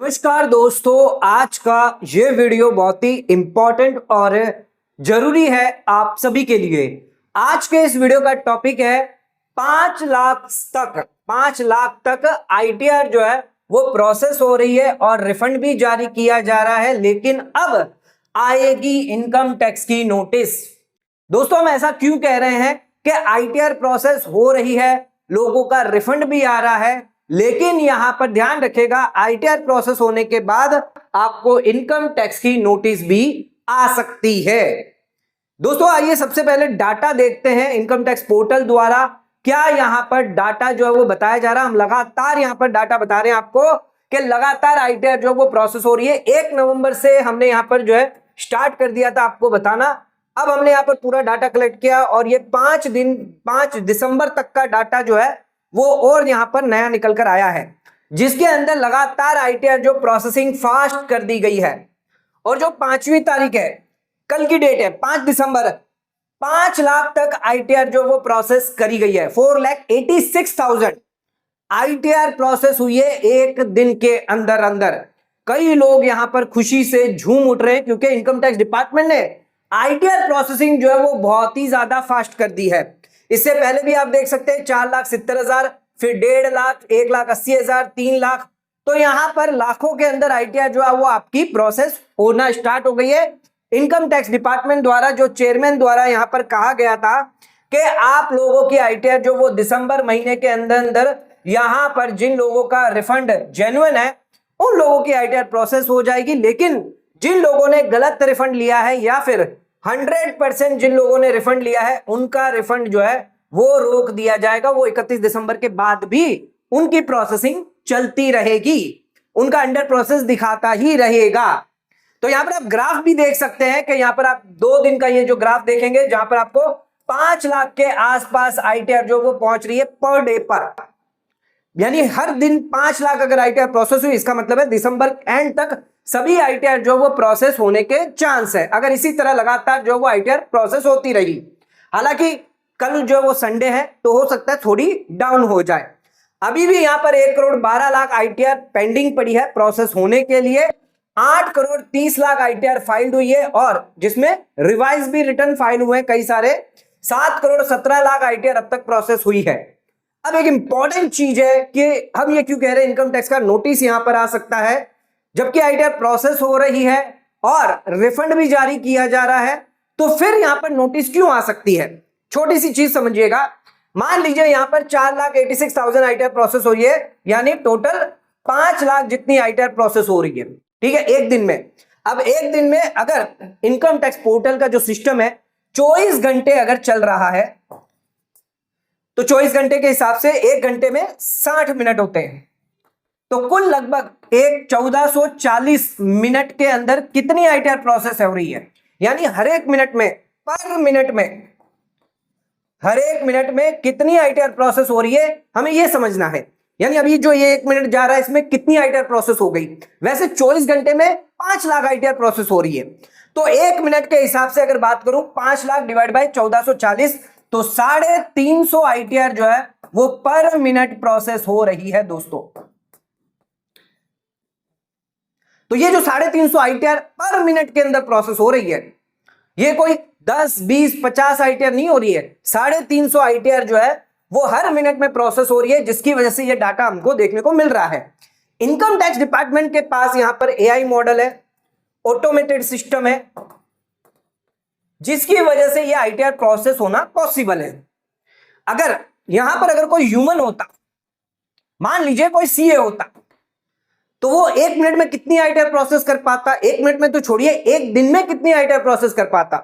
नमस्कार दोस्तों, आज का ये वीडियो बहुत ही इंपॉर्टेंट और जरूरी है आप सभी के लिए। आज के इस वीडियो का टॉपिक है 5 लाख तक आईटीआर जो है वो प्रोसेस हो रही है और रिफंड भी जारी किया जा रहा है, लेकिन अब आएगी इनकम टैक्स की नोटिस। दोस्तों, हम ऐसा क्यों कह रहे हैं कि आईटीआर प्रोसेस हो रही है, लोगों का रिफंड भी आ रहा है, लेकिन यहां पर ध्यान रखिएगा आईटीआर प्रोसेस होने के बाद आपको इनकम टैक्स की नोटिस भी आ सकती है। दोस्तों, आइए सबसे पहले डाटा देखते हैं इनकम टैक्स पोर्टल द्वारा क्या यहां पर डाटा जो है वो बताया जा रहा है। हम लगातार यहां पर डाटा बता रहे हैं आपको कि लगातार आईटीआर जो वो प्रोसेस हो रही है। 1 नवंबर से हमने यहां पर जो है स्टार्ट कर दिया था आपको बताना। अब हमने यहां पर पूरा डाटा कलेक्ट किया और ये 5 दिसंबर तक का डाटा जो है वो और यहां पर नया निकल कर आया है, जिसके अंदर लगातार आईटीआर जो प्रोसेसिंग फास्ट कर दी गई है। और जो 5वीं तारीख है, कल की डेट है 5 दिसंबर, 5 लाख तक आईटीआर जो वो प्रोसेस करी गई है। 4,86,000 आईटीआर प्रोसेस हुई है एक दिन के अंदर अंदर। कई लोग यहां पर खुशी से झूम उठ रहे हैं क्योंकि इनकम टैक्स डिपार्टमेंट ने आईटीआर प्रोसेसिंग जो है वो बहुत ही ज्यादा फास्ट कर दी है। इससे पहले भी आप देख सकते हैं 4,70,000, फिर 1.5 लाख, 1,80,000, 3 लाख। तो यहां पर लाखों के अंदर आईटीआर जो है वो आपकी प्रोसेस होना स्टार्ट हो गई है। इनकम टैक्स डिपार्टमेंट द्वारा जो चेयरमैन द्वारा यहां पर कहा गया था कि आप लोगों की आईटीआर जो वो दिसंबर महीने के अंदर अंदर यहां पर जिन लोगों का रिफंड जेन्युइन है उन लोगों की आईटीआर प्रोसेस हो जाएगी, लेकिन जिन लोगों ने गलत रिफंड लिया है या फिर 100% जिन लोगों ने रिफंड लिया है उनका रिफंड जो है वो रोक दिया जाएगा। वो 31 दिसंबर के बाद भी उनकी प्रोसेसिंग चलती रहेगी, उनका अंडर प्रोसेस दिखाता ही रहेगा। तो यहां पर आप ग्राफ भी देख सकते हैं कि यहां पर आप 2 दिन का ये जो ग्राफ देखेंगे जहां पर आपको 5 लाख के आसपास आईटीआर जो वो पहुंच रही है पर डे पर, यानी हर दिन 5 लाख अगर आईटीआर प्रोसेस हुई, इसका मतलब है दिसंबर एंड तक सभी आईटीआर जो वो प्रोसेस होने के चांस है, अगर इसी तरह लगातार जो वो आईटीआर प्रोसेस होती रही। हालांकि कल जो वो संडे है तो हो सकता है थोड़ी डाउन हो जाए। अभी भी यहां पर 1,12,00,000 आईटीआर पेंडिंग पड़ी है प्रोसेस होने के लिए। 8,30,00,000 आईटीआर फाइल्ड हुई है और जिसमें रिवाइज भी रिटर्न फाइल हुए कई सारे। 7,17,00,000 आईटीआर अब तक प्रोसेस हुई है। अब एक इंपॉर्टेंट चीज है कि हम ये क्यों कह रहे हैं इनकम टैक्स का नोटिस यहां पर आ सकता है जबकि आईटीआर प्रोसेस हो रही है और रिफंड भी जारी किया जा रहा है, तो फिर यहां पर नोटिस क्यों आ सकती है। छोटी सी चीज समझिएगा, मान लीजिए यहां पर 4,86,000 आईटीआर प्रोसेस हो रही है, यानी टोटल 5 लाख जितनी आईटीआर प्रोसेस हो रही है, ठीक है, एक दिन में। अब एक दिन में अगर इनकम टैक्स पोर्टल का जो सिस्टम है 24 घंटे अगर चल रहा है तो 24 घंटे के हिसाब से 1 घंटे में 60 मिनट होते हैं, तो कुल लगभग 1440 मिनट के अंदर कितनी आईटीआर प्रोसेस हो रही है, यानी हर एक मिनट में, हर एक मिनट में कितनी आईटीआर प्रोसेस हो रही है, हमें यह समझना है। यानी अभी जो ये 1 मिनट जा रहा है इसमें कितनी आईटीआर प्रोसेस हो गई। वैसे 24 घंटे में 5 लाख आईटीआर प्रोसेस हो रही है, तो 1 मिनट के हिसाब से अगर बात करूं 5 लाख डिवाइड बाय 1440 तो 350 आईटीआर जो है वो पर मिनट प्रोसेस हो रही है दोस्तों। तो ये जो 350 आईटीआर पर मिनट के अंदर प्रोसेस हो रही है, ये कोई 10, 20, 50 आईटीआर नहीं हो रही है। 350 आईटीआर जो है वो हर मिनट में प्रोसेस हो रही है, जिसकी वजह से ये डाटा हमको देखने को मिल रहा है। इनकम टैक्स डिपार्टमेंट के पास यहां पर एआई मॉडल है, ऑटोमेटेड सिस्टम है, जिसकी वजह से ये आईटीआर प्रोसेस होना पॉसिबल है। अगर यहां पर अगर कोई ह्यूमन होता, मान लीजिए कोई सीए होता, तो वो 1 मिनट में कितनी आईटीआर प्रोसेस कर पाता। 1 मिनट में तो छोड़िए, 1 दिन में कितनी आईटीआर प्रोसेस कर पाता।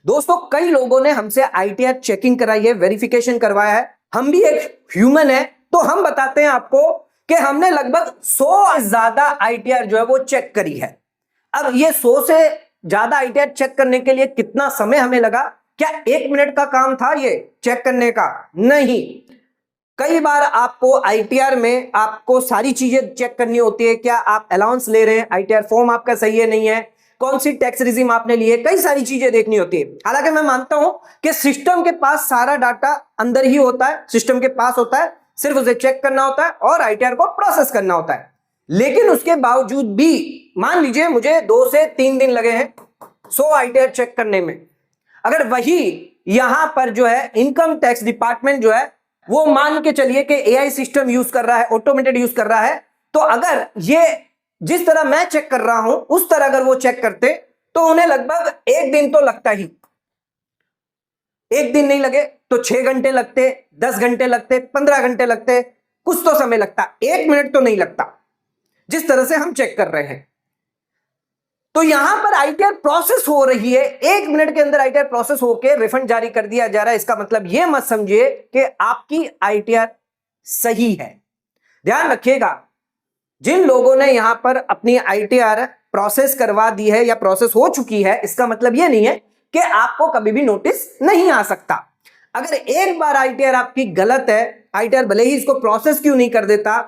दोस्तों, कई लोगों ने हमसे आईटीआर चेकिंग कराई है, वेरिफिकेशन करवाया है। हम भी एक ह्यूमन है, तो हम बताते हैं आपको कि हमने लगभग 100 से ज्यादा आईटीआर जो है वो चेक करी है। अब ये 100 से ज्यादा आईटीआर चेक करने के लिए कितना समय हमें लगा? क्या 1 मिनट का काम था ये चेक करने का? नहीं। कई बार आपको आईटीआर में आपको सारी चीजें चेक करनी होती है। क्या आप अलाउंस ले रहे हैं, आईटीआर फॉर्म आपका सही है नहीं है, कौन सी टैक्स रिजीम आपने ली है, कई सारी चीजें देखनी होती है। हालांकि मैं मानता हूं कि सिस्टम के पास सारा डाटा अंदर ही होता है, सिस्टम के पास होता है, सिर्फ उसे चेक करना होता है और आईटीआर को प्रोसेस करना होता है। लेकिन उसके बावजूद भी मान लीजिए मुझे 2 से 3 दिन लगे हैं 100 आईटीआर चेक करने में, अगर वही यहां पर जो है इनकम टैक्स डिपार्टमेंट जो है वो मान के चलिए कि एआई सिस्टम यूज कर रहा है, ऑटोमेटेड यूज कर रहा है, तो अगर ये जिस तरह मैं चेक कर रहा हूं उस तरह अगर वो चेक करते तो उन्हें लगभग 1 दिन तो लगता ही। 1 दिन नहीं लगे तो 6 घंटे लगते, 10 घंटे लगते, 15 घंटे लगते, कुछ तो समय लगता, 1 मिनट तो नहीं लगता जिस तरह से हम चेक कर रहे हैं। तो यहां पर आईटीआर प्रोसेस हो रही है, 1 मिनट के अंदर आईटीआर प्रोसेस होकर रिफंड जारी कर दिया जा रहा है। इसका मतलब यह मत समझिए कि आपकी आईटीआर सही है। ध्यान रखिएगा, जिन लोगों ने यहां पर अपनी आईटीआर प्रोसेस करवा दी है या प्रोसेस हो चुकी है, इसका मतलब यह नहीं है कि आपको कभी भी नोटिस नहीं आ सकता। अगर एक बार आईटीआर आपकी गलत है, आईटीआर भले ही इसको प्रोसेस क्यों नहीं कर देता,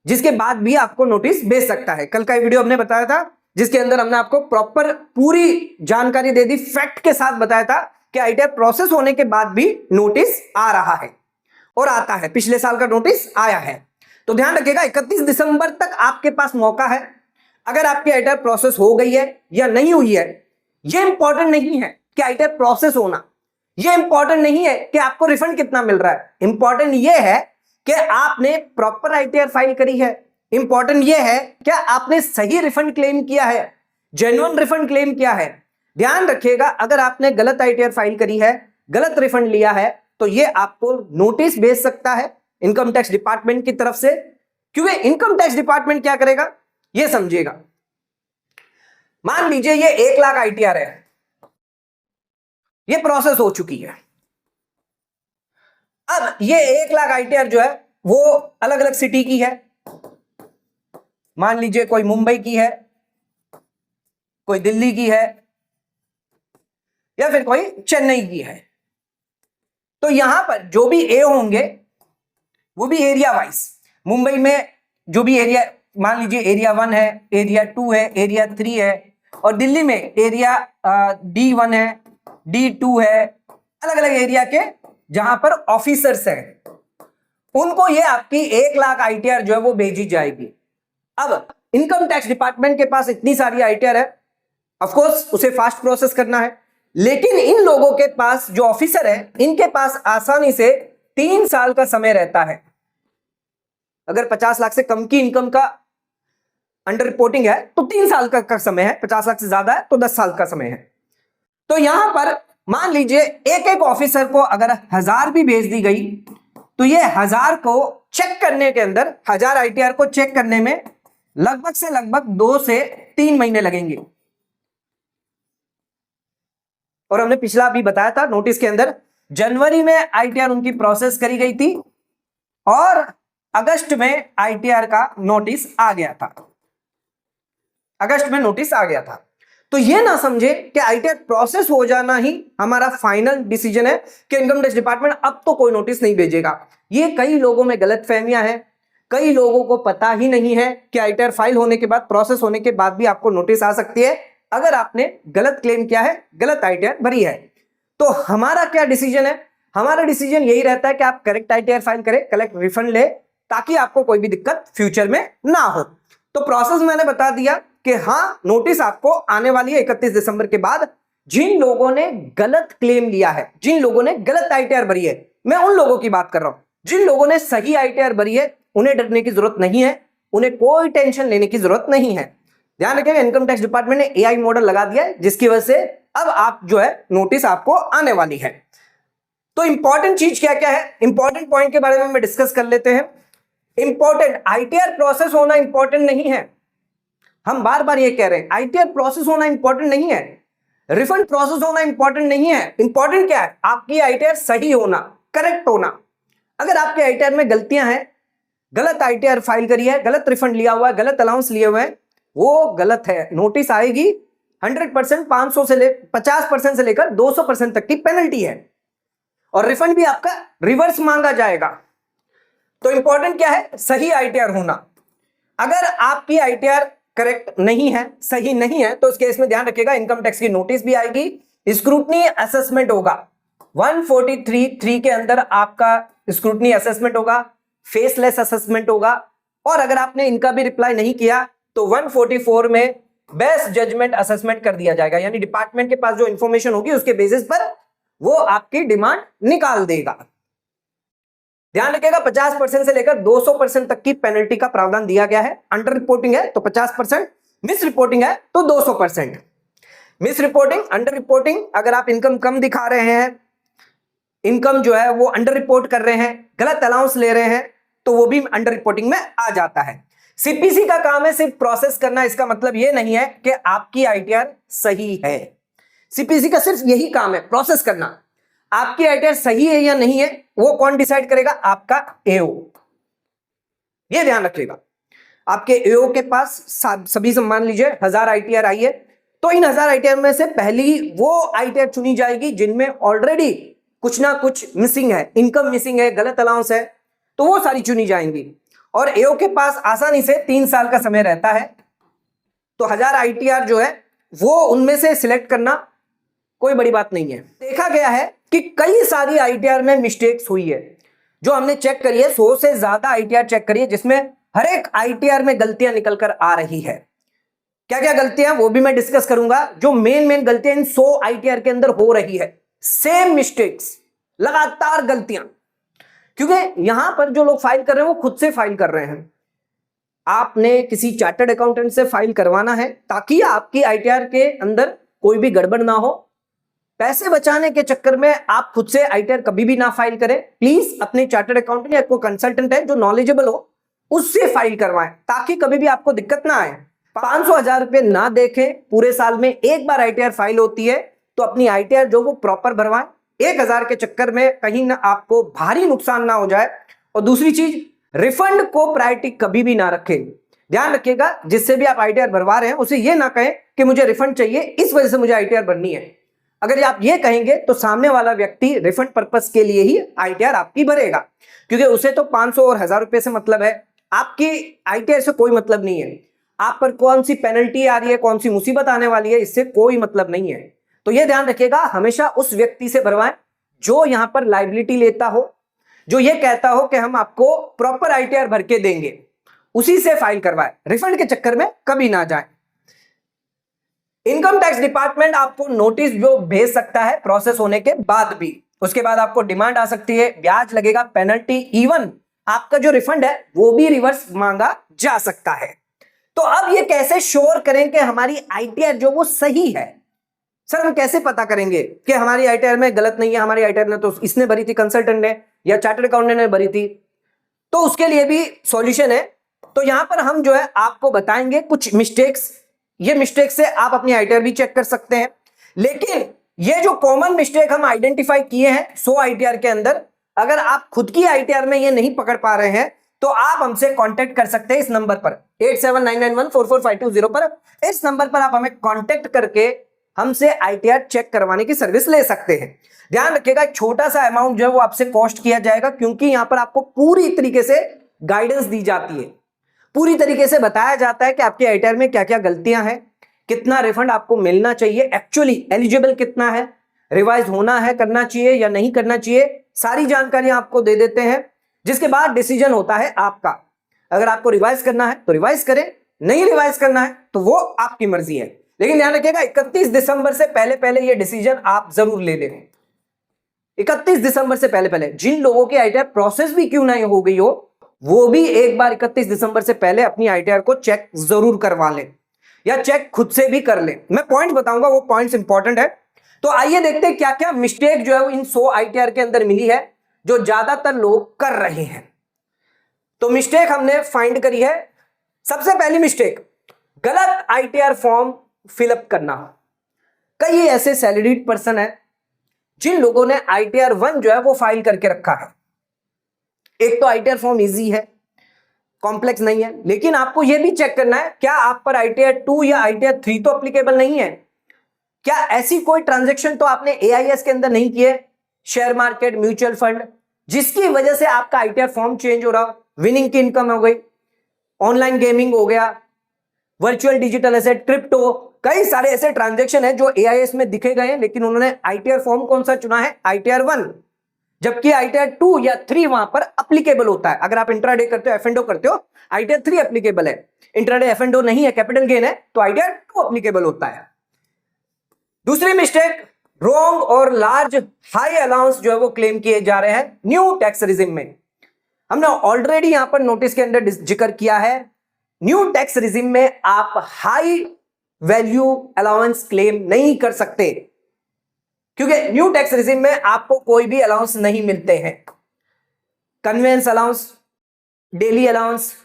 जिसके बाद भी आपको नोटिस भेज सकता है। कल का वीडियो हमने बताया था जिसके अंदर हमने आपको प्रॉपर पूरी जानकारी दे दी, फैक्ट के साथ बताया था कि आईटीआर प्रोसेस होने के बाद भी नोटिस आ रहा है और आता है। पिछले साल का नोटिस आया है। तो ध्यान रखिएगा 31 दिसंबर तक आपके पास मौका है। अगर आपकी आईटीआर प्रोसेस हो गई है या नहीं हुई है, यह इंपॉर्टेंट नहीं है कि आईटीआर प्रोसेस होना, यह इंपॉर्टेंट नहीं है कि आपको रिफंड कितना मिल रहा है। इंपॉर्टेंट यह है कि आपने प्रॉपर आईटीआर फाइल करी है। इंपॉर्टेंट यह है क्या आपने सही रिफंड क्लेम किया है, जेन्युइन रिफंड क्लेम किया है। ध्यान रखिएगा, अगर आपने गलत आईटीआर फाइल करी है, गलत रिफंड लिया है, तो यह आपको नोटिस भेज सकता है इनकम टैक्स डिपार्टमेंट की तरफ से। क्योंकि इनकम टैक्स डिपार्टमेंट क्या करेगा यह समझिएगा। मान लीजिए ये 1 लाख आईटीआर है, यह प्रोसेस हो चुकी है। अब ये 1 लाख आईटीआर जो है वो अलग अलग सिटी की है। मान लीजिए कोई मुंबई की है, कोई दिल्ली की है, या फिर कोई चेन्नई की है। तो यहां पर जो भी ए होंगे वो भी एरिया वाइज, मुंबई में जो भी एरिया, मान लीजिए एरिया 1 है, एरिया 2 है, एरिया 3 है, और दिल्ली में एरिया D1 है, D2 है, अलग अलग एरिया के जहां पर ऑफिसर्स हैं, उनको ये आपकी 1 लाख आईटीआर जो है वो भेजी जाएगी। अब इनकम टैक्स डिपार्टमेंट के पास इतनी सारी आईटीआर है, ऑफ कोर्स उसे फास्ट प्रोसेस करना है, लेकिन इन लोगों के पास जो ऑफिसर है इनके पास आसानी से 3 साल का समय रहता है। अगर 50 लाख से कम की इनकम का अंडर रिपोर्टिंग है तो 3 साल का समय है, 50 लाख से ज्यादा है तो 10 साल का समय है। तो यहां पर मान लीजिए एक एक ऑफिसर को अगर 1000 भी भेज दी गई तो ये 1000 को चेक करने के अंदर, 1000 आईटीआर को चेक करने में लगभग से लगभग 2 से 3 महीने लगेंगे। और हमने पिछला भी बताया था नोटिस के अंदर, जनवरी में आईटीआर उनकी प्रोसेस करी गई थी और अगस्त में आईटीआर का नोटिस आ गया था। अगस्त में नोटिस आ गया था। तो यह ना समझे कि आईटीआर प्रोसेस हो जाना ही हमारा फाइनल डिसीजन है कि इनकम टैक्स डिपार्टमेंट अब तो कोई नोटिस नहीं भेजेगा। ये कई लोगों में गलतफहमियां हैं, कई लोगों को पता ही नहीं है कि आईटीआर फाइल होने के बाद, प्रोसेस होने के बाद भी आपको नोटिस आ सकती है अगर आपने गलत क्लेम किया है, गलत आईटीआर भरी है। तो हमारा क्या डिसीजन है? हमारा डिसीजन यही रहता है कि आप करेक्ट आईटीआर फाइल करें, करेक्ट रिफंड ले, ताकि आपको कोई भी दिक्कत फ्यूचर में ना हो। तो प्रोसेस मैंने बता दिया कि हाँ, नोटिस आपको आने वाली है 31 दिसंबर के बाद। जिन लोगों ने गलत क्लेम लिया है, जिन लोगों ने गलत आईटीआर भरी है, मैं उन लोगों की बात कर रहा हूं। जिन लोगों ने सही आईटीआर भरी है उन्हें डरने की जरूरत नहीं है, उन्हें कोई टेंशन लेने की जरूरत नहीं है। ध्यान रखिएगा, इनकम टैक्स डिपार्टमेंट ने एआई मॉडल लगा दिया है जिसकी वजह से अब आप जो है नोटिस आपको आने वाली है। तो इंपॉर्टेंट चीज क्या क्या है, इंपॉर्टेंट पॉइंट के बारे में डिस्कस कर लेते हैं। इंपॉर्टेंट, आईटीआर प्रोसेस होना इंपॉर्टेंट नहीं है। हम बार बार ये कह रहे हैं, आईटीआर प्रोसेस होना इंपॉर्टेंट नहीं है, रिफंड प्रोसेस होना इंपॉर्टेंट नहीं है। इंपॉर्टेंट क्या है? आपकी आईटीआर सही होना, करेक्ट होना। अगर आपके आईटीआर में गलतियां हैं, गलत आईटीआर फाइल करी है, गलत रिफंड लिया हुआ है, गलत अलाउंस लिए हुए हैं, वो गलत है, नोटिस आएगी। 100%, 500 से 50% से लेकर 200% तक की पेनल्टी है और रिफंड भी आपका रिवर्स मांगा जाएगा। तो इंपॉर्टेंट क्या है? सही आईटीआर होना। अगर आपकी आईटीआर करेक्ट नहीं है, सही नहीं है, तो उस केस में ध्यान रखिएगा इनकम टैक्स की नोटिस भी आएगी, स्क्रूटनी असेसमेंट होगा। 143(3) के अंदर आपका स्क्रूटनी असेसमेंट होगा, फेसलेस असेसमेंट होगा, और अगर आपने इनका भी रिप्लाई नहीं किया तो 144 में बेस्ट जजमेंट असेसमेंट कर दिया जाएगा, यानी डिपार्टमेंट के पास जो इंफॉर्मेशन होगी उसके बेसिस पर वो आपकी डिमांड निकाल देगा। ध्यान रखिएगा 50% से लेकर 200% तक की पेनल्टी का प्रावधान दिया गया है। अंडर रिपोर्टिंग है तो 50%, मिस रिपोर्टिंग है तो 200%। मिस रिपोर्टिंग, अंडर रिपोर्टिंग, अगर आप इनकम कम दिखा रहे हैं, इनकम जो है वो अंडर रिपोर्ट कर रहे हैं, गलत अलाउंस ले रहे हैं, तो वो भी अंडर रिपोर्टिंग में आ जाता है। सीपीसी का काम है सिर्फ प्रोसेस करना, इसका मतलब ये नहीं है कि आपकी आईटीआर सही है। सीपीसी का सिर्फ यही काम है, प्रोसेस करना। आपकी आईटीआर सही है या नहीं है वो कौन डिसाइड करेगा? आपका एओ। ये ध्यान रखिएगा, आपके एओ के पास सभी मान लीजिए 1000 आईटीआर आई है, तो इन 1000 आईटीआर में से पहली वो आईटीआर चुनी जाएगी जिनमें ऑलरेडी कुछ ना कुछ मिसिंग है, इनकम मिसिंग है, गलत अलाउंस है, तो वो सारी चुनी जाएंगी। और एओ के पास आसानी से 3 साल का समय रहता है, तो 1000 आईटीआर जो है वो उनमें से सिलेक्ट करना कोई बड़ी बात नहीं है। देखा गया है कि कई सारी आईटीआर में मिस्टेक्स हुई है, जो हमने चेक करी है, 100 से ज्यादा आईटीआर चेक करी है, जिसमें हर एक आईटीआर में गलतियां निकल कर आ रही है। क्या क्या गलतियां वो भी मैं डिस्कस करूंगा। जो मेन गलतियां इन 100 आईटीआर के अंदर हो रही है, सेम मिस्टेक्स, लगातार गलतियां, क्योंकि यहां पर जो लोग फाइल कर रहे हैं वो खुद से फाइल कर रहे हैं। आपने किसी चार्टर्ड अकाउंटेंट से फाइल करवाना है ताकि आपकी आईटीआर के अंदर कोई भी गड़बड़ ना हो। पैसे बचाने के चक्कर में आप खुद से आईटीआर कभी भी ना फाइल करें। प्लीज अपने चार्टर्ड अकाउंटेंट या कोई कंसल्टेंट है जो नॉलेजेबल हो उससे फाइल करवाएं, ताकि कभी भी आपको दिक्कत ना आए। 500-1000 रुपए ना देखें, पूरे साल में एक बार आईटीआर फाइल होती है, तो अपनी आईटीआर जो वो प्रॉपर भरवाएं। 1000 के चक्कर में कहीं ना आपको भारी नुकसान ना हो जाए। और दूसरी चीज, रिफंड को प्रायोरिटी कभी भी ना रखें। ध्यान रखिएगा, जिससे भी आप आईटीआर भरवा रहे हैं उसे ये ना कहें कि मुझे रिफंड चाहिए, इस वजह से मुझे आईटीआर भरनी है। अगर आप ये कहेंगे तो सामने वाला व्यक्ति रिफंड पर्पस के लिए ही आईटीआर आपकी भरेगा, क्योंकि उसे तो 500 और 1000 रुपए से मतलब है, आपकी आईटीआर से कोई मतलब नहीं है। आप पर कौन सी पेनल्टी आ रही है, कौन सी मुसीबत आने वाली है, इससे कोई मतलब नहीं है। तो ये ध्यान रखिएगा, हमेशा उस व्यक्ति से भरवाएं जो यहां पर लायबिलिटी लेता हो, जो ये कहता हो कि हम आपको प्रॉपर आईटीआर भर के देंगे, उसी से फाइल करवाएं। रिफंड के चक्कर में कभी ना जाए। इनकम टैक्स डिपार्टमेंट आपको नोटिस जो भेज सकता है प्रोसेस होने के बाद भी, उसके बाद आपको डिमांड आ सकती है, ब्याज लगेगा, पेनल्टी, इवन आपका जो रिफंड है वो भी रिवर्स मांगा जा सकता है। तो अब ये कैसे श्योर करें कि हमारी आईटीआर जो वो सही है? सर हम कैसे पता करेंगे कि हमारी आईटीआर में गलत नहीं है, हमारी आईटीआर ने तो इसने भरी थी, कंसल्टेंट ने या चार्टर्ड अकाउंटेंट ने भरी थी? तो उसके लिए भी सॉल्यूशन है। तो यहां पर हम जो है आपको बताएंगे कुछ मिस्टेक्स, ये मिस्टेक से आप अपनी आईटीआर भी चेक कर सकते हैं। लेकिन ये जो कॉमन मिस्टेक हम आइडेंटिफाई किए हैं 100 आईटीआर के अंदर, अगर आप खुद की आईटीआर में ये नहीं पकड़ पा रहे हैं तो आप हमसे कांटेक्ट कर सकते हैं इस नंबर पर 8799144520 पर। इस नंबर पर आप हमें कांटेक्ट करके हमसे आईटीआर चेक करवाने की सर्विस ले सकते हैं। ध्यान रखिएगा, एक छोटा सा अमाउंट जो है वो आपसे कॉस्ट किया जाएगा, क्योंकि यहां पर आपको पूरी तरीके से गाइडेंस दी जाती है, पूरी तरीके से बताया जाता है कि आपके आईटीआर में क्या क्या गलतियां हैं, कितना रिफंड आपको मिलना चाहिए, एक्चुअली एलिजिबल कितना है, रिवाइज होना है, करना चाहिए या नहीं करना चाहिए, सारी जानकारियां आपको दे देते हैं। जिसके बाद डिसीजन होता है आपका। अगर आपको रिवाइज करना है तो रिवाइज करें, नहीं रिवाइज करना है तो वो आपकी मर्जी है। लेकिन ध्यान रखिएगा 31 दिसंबर से पहले पहले ये डिसीजन आप जरूर ले लें। 31 दिसंबर से पहले पहले जिन लोगों की आईटीआर प्रोसेस भी क्यों नहीं हो गई हो, वो भी एक बार 31 दिसंबर से पहले अपनी आईटीआर को चेक जरूर करवा लें, या चेक खुद से भी कर लें। मैं पॉइंट बताऊंगा, वो पॉइंट्स इंपॉर्टेंट है। तो आइए देखते हैं क्या क्या मिस्टेक जो है वो इन 100 आईटीआर के अंदर मिली है, जो ज्यादातर लोग कर रहे हैं। तो मिस्टेक हमने फाइंड करी है। सबसे पहली मिस्टेक, गलत आईटीआर फॉर्म फिलअप करना। कई ऐसे सैलरीड पर्सन है जिन लोगों ने आईटीआर 1 जो है वो फाइल करके रखा है। एक तो आईटीआर फॉर्म इजी है, कॉम्प्लेक्स नहीं है, लेकिन आपको यह भी चेक करना है क्या आप पर आईटीआर 2 या आईटीआर 3 तो एप्लीकेबल नहीं है। क्या ऐसी कोई ट्रांजैक्शन तो आपने एआईएस के अंदर नहीं किए, शेयर मार्केट, म्यूचुअल फंड, जिसकी वजह से आपका आईटीआर फॉर्म चेंज हो रहा, विनिंग की इनकम हो गई, ऑनलाइन गेमिंग हो गया, वर्चुअल डिजिटल एसेट, क्रिप्टो, कई सारे ऐसे ट्रांजैक्शन है जो एआईएस में दिखे गए हैं, लेकिन उन्होंने आईटीआर फॉर्म कौन सा चुना है, आईटीआर 1, जबकि आईटीआर 2 या 3 वहां पर अप्लीकेबल होता है। अगर आप इंट्राडे करते हो, एफ एंड ओ करते हो, आईटीआर 3 अप्लीकेबल है। इंट्राडे एफ एंड ओ नहीं है, कैपिटल गेन है, तो आईटीआर 2 अप्लीकेबल होता है। दूसरी मिस्टेक, रॉन्ग और लार्ज हाई अलाउंस जो है वो क्लेम किए जा रहे हैं न्यू टैक्स रिजिम में। हमने ऑलरेडी यहां पर नोटिस के अंदर जिक्र किया है, न्यू टैक्स रिजिम में आप हाई वैल्यू अलाउंस क्लेम नहीं कर सकते, क्योंकि न्यू टैक्स रिजिम में आपको कोई भी अलाउंस नहीं मिलते हैं। Convince allowance, daily allowance,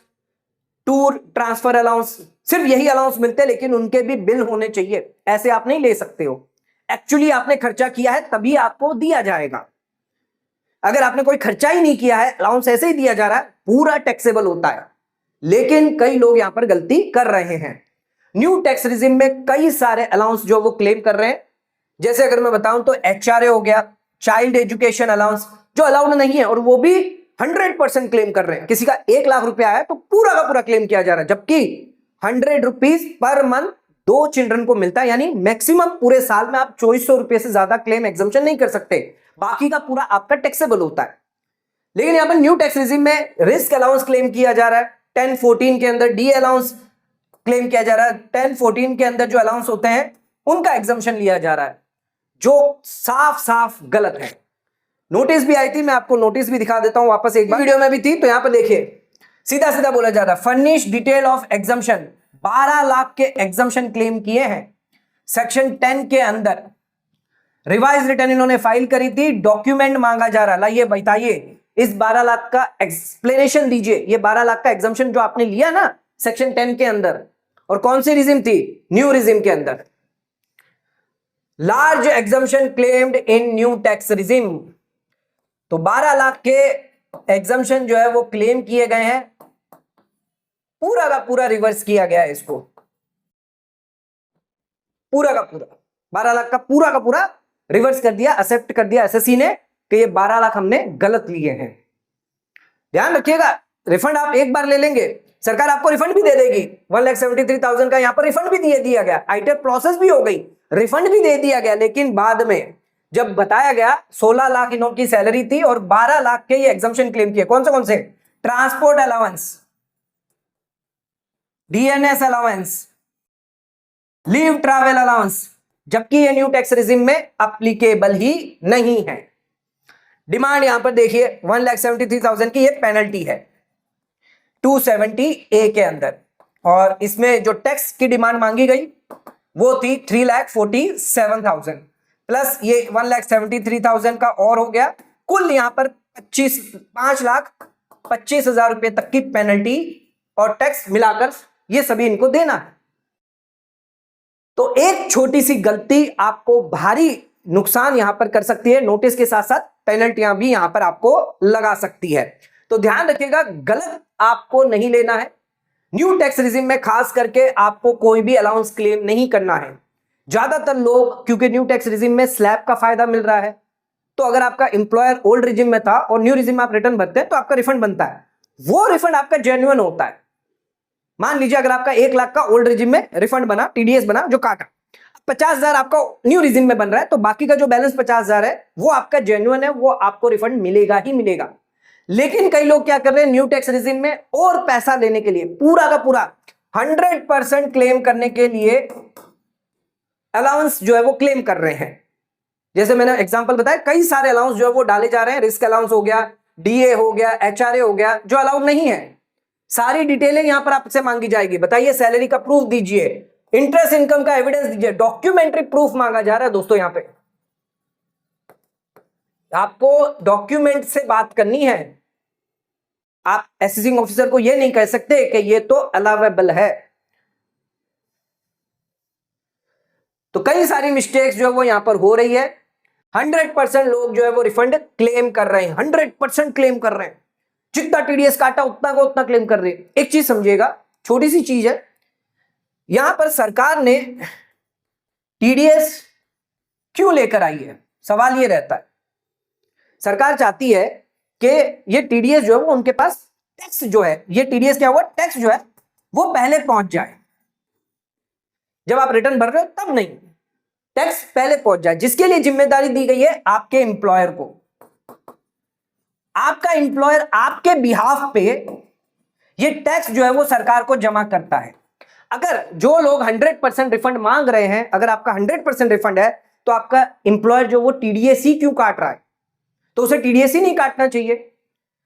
tour transfer allowance, सिर्फ यही अलाउंस मिलते हैं, लेकिन उनके भी बिल होने चाहिए। ऐसे आप नहीं ले सकते हो। एक्चुअली आपने खर्चा किया है तभी आपको दिया जाएगा। अगर आपने कोई खर्चा ही नहीं किया है, अलाउंस ऐसे ही दिया जा रहा है, पूरा टैक्सेबल होता है। लेकिन कई लोग यहां पर गलती कर रहे हैं। न्यू टैक्स रिजिम में कई सारे अलाउंस जो वो क्लेम कर रहे हैं, जैसे अगर मैं बताऊं तो एचआरए हो गया, चाइल्ड एजुकेशन अलाउंस, जो अलाउड नहीं है और वो भी 100% क्लेम कर रहे हैं। किसी का 1 लाख रुपया आया तो पूरा का पूरा क्लेम किया जा रहा है, जबकि 100 रुपीज पर मंथ 2 चिल्ड्रन को मिलता है, यानी मैक्सिमम पूरे साल में आप 2400 रुपए से ज्यादा क्लेम एग्जम्पशन नहीं कर सकते, बाकी का पूरा आपका टैक्सेबल होता है। लेकिन यहां पर न्यू टैक्स रिजिम में रिस्क अलाउंस क्लेम किया जा रहा है, 10-14 के अंदर डी अलाउंस क्लेम किया जा रहा है, 10-14 के अंदर जो अलाउंस होते हैं उनका एग्जम्पशन लिया जा रहा है, जो साफ साफ गलत है। नोटिस भी आई थी, मैं आपको नोटिस भी दिखा देता हूं वापस, एक बार वीडियो में भी थी, तो यहां पर देखिए सीधा सीधा बोला जा रहा है, furnish detail of exemption, 12 lakh के एग्जम्पशन क्लेम किए हैं सेक्शन 10 के अंदर। रिवाइज रिटर्न इन्होंने फाइल करी थी, डॉक्यूमेंट मांगा जा रहा है, लाइए बताइए इस 12 लाख का एक्सप्लेनेशन दीजिए। ये 12 लाख का एग्जम्पशन जो आपने लिया ना सेक्शन 10 के अंदर, और कौन सी रिजिम थी, न्यू रिजिम के अंदर। लार्ज एग्जम्पशन क्लेम्ड इन न्यू टैक्स रिजिम, तो 12 लाख के एग्जम्पशन जो है वो क्लेम किए गए हैं, पूरा का पूरा रिवर्स किया गया है इसको, पूरा का पूरा 12 लाख का पूरा रिवर्स कर दिया, एक्सेप्ट कर दिया एसएससी ने कि ये 12 लाख हमने गलत लिए हैं। ध्यान रखिएगा, रिफंड आप एक बार ले लेंगे, सरकार आपको रिफंड भी दे देगी। 1,73,000 का यहां पर रिफंड भी दिया गया, आईटीआर प्रोसेस भी हो गई, रिफंड भी दे दिया गया, लेकिन बाद में जब बताया गया 16 लाख इनकी सैलरी थी और 12 लाख के ये एग्जम्पशन क्लेम किए। कौन से? Transport allowance, DNS allowance, leave travel allowance, जबकि ये न्यू टैक्स रिजिम में एप्लीकेबल ही नहीं है। डिमांड यहां पर देखिए 1,73,000 की ये पेनल्टी है 270A के अंदर, और इसमें जो टैक्स की डिमांड मांगी गई वो थी 3,47,000 प्लस ये 1,73,000 का और हो गया, कुल यहां पर 5,25,000 रुपए तक की पेनल्टी और टैक्स मिलाकर ये सभी इनको देना है। तो एक छोटी सी गलती आपको भारी नुकसान यहां पर कर सकती है, नोटिस के साथ साथ पेनल्टियां भी यहां पर आपको लगा सकती है। तो ध्यान रखिएगा, गलत आपको नहीं लेना है। न्यू टैक्स रिजिम में खास करके आपको कोई भी अलाउंस क्लेम नहीं करना है। ज्यादातर लोग, क्योंकि न्यू टैक्स रिजिम में स्लैब का फायदा मिल रहा है, तो अगर आपका एम्प्लॉयर ओल्ड रिजिम में था और न्यू रिजिम में आप रिटर्न भरते हैं तो आपका रिफंड बनता है, वो रिफंड आपका जेन्युइन होता है। मान लीजिए अगर आपका 1 लाख का ओल्ड रिजिम में रिफंड बना, टीडीएस बना जो काटा, 50,000 आपका न्यू रिजिम में बन रहा है, तो बाकी का जो बैलेंस 50,000 है वो आपका जेन्युइन है, वो आपको रिफंड मिलेगा ही मिलेगा। लेकिन कई लोग क्या कर रहे हैं, न्यू टैक्स रिजिम में और पैसा लेने के लिए, पूरा का पूरा 100% क्लेम करने के लिए अलाउंस जो है वो क्लेम कर रहे हैं। जैसे मैंने एग्जांपल बताया, कई सारे अलाउंस जो है वो डाले जा रहे हैं, रिस्क अलाउंस हो गया, डीए हो गया, एचआरए हो गया, जो अलाउड नहीं है। सारी डिटेलें यहां पर आपसे मांगी जाएगी, बताइए सैलरी का प्रूफ दीजिए, इंटरेस्ट इनकम का एविडेंस दीजिए, डॉक्यूमेंट्री प्रूफ मांगा जा रहा है। दोस्तों यहां पे आपको डॉक्यूमेंट से बात करनी है, आप असेसिंग ऑफिसर को यह नहीं कह सकते कि ये तो अलाउेबल है। तो कई सारी मिस्टेक्स जो है वो यहां पर हो रही है। 100% लोग जो है वो रिफंड क्लेम कर रहे हैं, 100% क्लेम कर रहे हैं, जितना टीडीएस काटा उतना को उतना क्लेम कर रहे हैं। एक चीज समझिएगा, छोटी सी चीज है, यहां पर सरकार ने टीडीएस क्यों लेकर आई है, सवाल ये रहता है। सरकार चाहती है कि ये टीडीएस जो है वो उनके पास टैक्स जो है, ये टीडीएस क्या हुआ, टैक्स जो है वो पहले पहुंच जाए। जब आप रिटर्न भर रहे हो तब नहीं, टैक्स पहले पहुंच जाए, जिसके लिए जिम्मेदारी दी गई है आपके एम्प्लॉयर को। आपका एम्प्लॉयर आपके बिहाफ पे ये टैक्स जो है वो सरकार को जमा करता है। अगर जो लोग 100% रिफंड मांग रहे हैं, अगर आपका 100% रिफंड है तो आपका एम्प्लॉयर जो वो टीडीएस ही क्यों काट रहा है? तो उसे टीडीएस ही नहीं काटना चाहिए।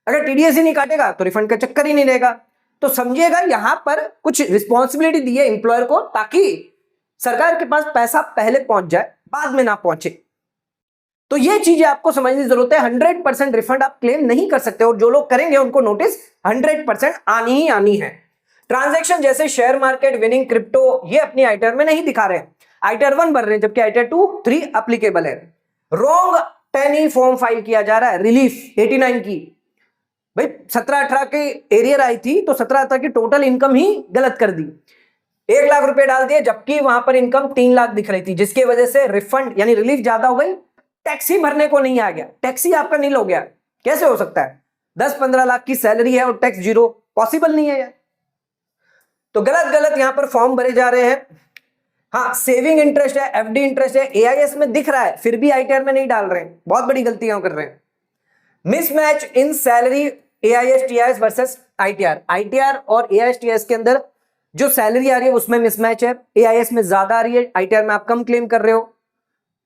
अगर टीडीएस ही नहीं काटेगा तो रिफंड का चक्कर ही नहीं रहेगा। तो समझिएगा यहां पर कुछ रिस्पॉन्सिबिलिटी दी है एम्प्लॉयर को, ताकि सरकार के पास पैसा पहले पहुंच जाए, बाद में ना पहुंचे। तो ये चीजें आपको समझने की जरूरत है। 100% रिफंड आप क्लेम नहीं कर सकते, और जो लोग करेंगे उनको नोटिस 100% आनी ही आनी है। ट्रांजैक्शन जैसे शेयर मार्केट, विनिंग, क्रिप्टो, ये अपनी आईटीआर में नहीं दिखा रहे हैं, आईटीआर 1 भर रहे हैं, जबकि आईटीआर 2, 3 एप्लीकेबल है। रॉन्ग 10E फॉर्म फाइल किया जा रहा है, रिलीफ 89 की। भाई 17-18 के एरियर आई थी तो 17-18 की टोटल इनकम ही गलत कर दी, 1 लाख रुपए डाल दिए, जबकि वहां पर इनकम 3 लाख दिख रही थी, जिसकी वजह से रिफंड यानी रिलीफ ज्यादा हो गई, टैक्स ही भरने को नहीं आ गया, टैक्स ही आपका नील हो गया। कैसे हो सकता है? 10-15 लाख की सैलरी है और टैक्स 0, पॉसिबल नहीं है यार। तो गलत गलत यहां पर फॉर्म भरे जा रहे हैं। हाँ, सेविंग इंटरेस्ट है, एफडी इंटरेस्ट है, एआईएस में दिख रहा है, फिर भी आईटीआर में नहीं डाल रहे हैं, बहुत बड़ी गलतियां कर रहे हैं। मिसमैच इन salary AIS TIS versus ITR. ITR और एआईएस टीआईएस के अंदर जो सैलरी आ रही है उसमें मिसमैच है, एआईएस में ज्यादा आ रही है, आईटीआर में आप कम क्लेम कर रहे हो,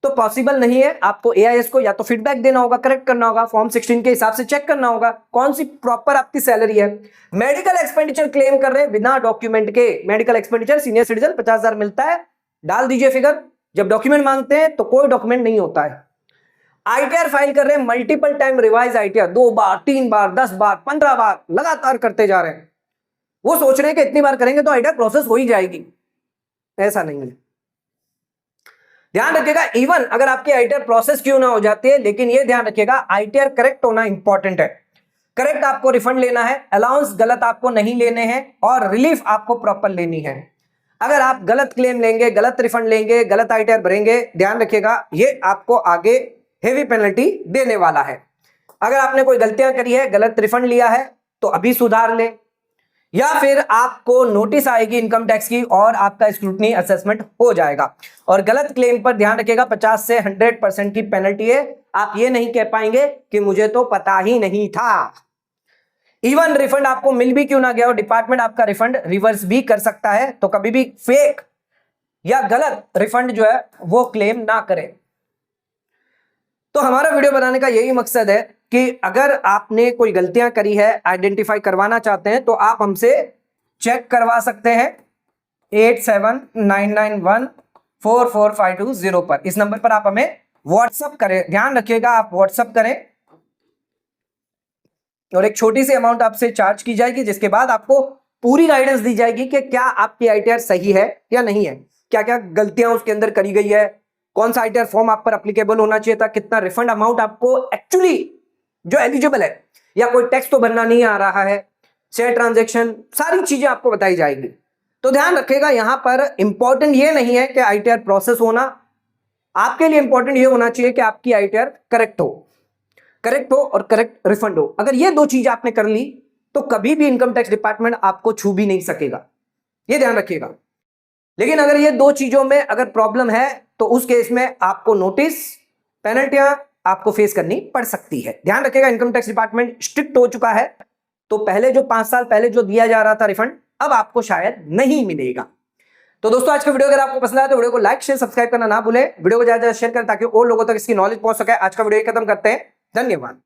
तो पॉसिबल नहीं है। आपको एआईएस को या तो फीडबैक देना होगा, करेक्ट करना होगा, फॉर्म 16 के हिसाब से चेक करना होगा कौन सी प्रॉपर आपकी सैलरी है। मेडिकल एक्सपेंडिचर क्लेम कर रहे हैं बिना डॉक्यूमेंट के, मेडिकल एक्सपेंडिचर सीनियर सिटीजन 50,000 मिलता है, डाल दीजिए फिगर। जब डॉक्यूमेंट मांगते हैं तो कोई डॉक्यूमेंट नहीं होता है। आईटीआर फाइल कर रहे हैं, मल्टीपल टाइम रिवाइज आईटीआर, 2 बार, 3 बार, 10 बार, 15 बार लगातार करते जा रहे हैं। वो सोच रहे हैं कि इतनी बार करेंगे तो आईटीआर प्रोसेस हो ही जाएगी, ऐसा नहीं है। ध्यान रखिएगा, इवन अगर आपकी आईटीआर प्रोसेस क्यों ना हो जाती है, लेकिन ये ध्यान रखिएगा आईटीआर करेक्ट होना इंपॉर्टेंट है। करेक्ट आपको रिफंड लेना है, अलाउंस गलत आपको नहीं लेने हैं, और रिलीफ आपको प्रॉपर लेनी है। अगर आप गलत क्लेम लेंगे, गलत रिफंड लेंगे, गलत आईटीआर भरेंगे, ध्यान रखिएगा ये आपको आगे हेवी पेनल्टी देने वाला है। अगर आपने कोई गलतियां करी है, गलत रिफंड लिया है, तो अभी सुधार ले, या फिर आपको नोटिस आएगी इनकम टैक्स की और आपका स्क्रूटनी असेसमेंट हो जाएगा। और गलत क्लेम पर ध्यान रखिएगा 50 से 100% की पेनल्टी है। आप ये नहीं कह पाएंगे कि मुझे तो पता ही नहीं था। इवन रिफंड आपको मिल भी क्यों ना गया हो, डिपार्टमेंट आपका रिफंड रिवर्स भी कर सकता है। तो कभी भी फेक या गलत रिफंड जो है वो क्लेम ना करें। तो हमारा वीडियो बनाने का यही मकसद है कि अगर आपने कोई गलतियां करी है, आइडेंटिफाई करवाना चाहते हैं, तो आप हमसे चेक करवा सकते हैं 8799144520 पर। इस नंबर पर आप हमें व्हाट्सअप करें, ध्यान रखिएगा आप व्हाट्सअप करें, और एक छोटी सी अमाउंट आपसे चार्ज की जाएगी, जिसके बाद आपको पूरी गाइडेंस दी जाएगी कि क्या आपकी आईटीआर सही है या नहीं है, क्या क्या गलतियां उसके अंदर करी गई है, कौन सा आईटीआर फॉर्म आप पर एप्लीकेबल होना चाहिए था, कितना रिफंड अमाउंट आपको एक्चुअली जो एलिजिबल है, या कोई टैक्स तो भरना नहीं आ रहा है, शेयर ट्रांजैक्शन, सारी चीजें आपको बताई जाएगी। तो ध्यान रखिएगा यहां पर इंपॉर्टेंट ये नहीं है कि आईटीआर प्रोसेस होना, आपके लिए इंपॉर्टेंट ये होना चाहिए कि आपकी आईटीआर करेक्ट हो और करेक्ट रिफंड हो। अगर ये 2 चीज आपने कर ली तो कभी भी इनकम टैक्स डिपार्टमेंट आपको छू भी नहीं सकेगा, ये ध्यान रखिएगा। लेकिन अगर ये 2 चीजों में अगर प्रॉब्लम है तो उस केस में आपको नोटिस, पेनल्टियां आपको फेस करनी पड़ सकती है। ध्यान रखिएगा इनकम टैक्स डिपार्टमेंट स्ट्रिक्ट हो चुका है, तो पहले जो 5 साल पहले जो दिया जा रहा था रिफंड, अब आपको शायद नहीं मिलेगा। तो दोस्तों आज का वीडियो अगर आपको पसंद आया तो वीडियो को लाइक, शेयर, सब्सक्राइब करना ना भूलें। वीडियो को ज्यादा शेयर करें ताकि और लोगों तक इसकी नॉलेज पहुंच सके। आज का वीडियो खत्म करते हैं, धन्यवाद।